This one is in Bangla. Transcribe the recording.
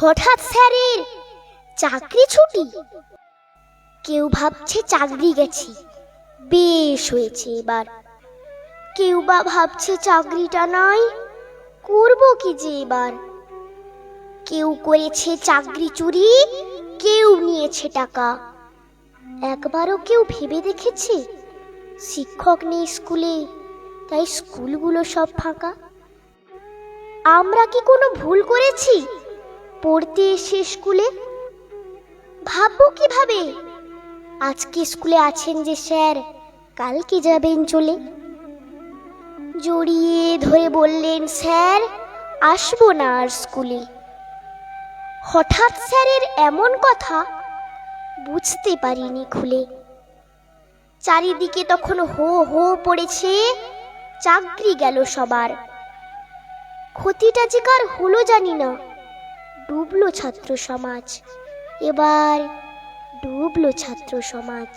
হঠাৎ স্যারের চাকরি ছুটি। কেউ ভাবছে চাকরি গেছি, বেশ হয়েছে এবার। কেউ বা ভাবছে চাকরিটা নাই, করব কি যে এবার। কেউ করেছে চাকরি চুরি, কেউ নিয়েছে টাকা। একবারও কেউ ভেবে দেখেছে শিক্ষক নেই স্কুলে, তাই স্কুলগুলো সব ফাঁকা? আমরা কি কোনো ভুল করেছি পড়তে এসে স্কুলে? ভাববো কিভাবে আজকে স্কুলে আছেন যে স্যার, কালকে যাবেন চলে। জড়িয়ে ধরে বললেন, স্যার আসবো না আর স্কুলে। হঠাৎ স্যারের এমন কথা বুঝতে পারিনি খুলে। চারিদিকে তখন হো হো পড়েছে, চাকরি গেল সবার। ক্ষতিটা যে কার হলো জানি না, ডুবলো ছাত্র সমাজ, এবার ডুবলো ছাত্র সমাজ।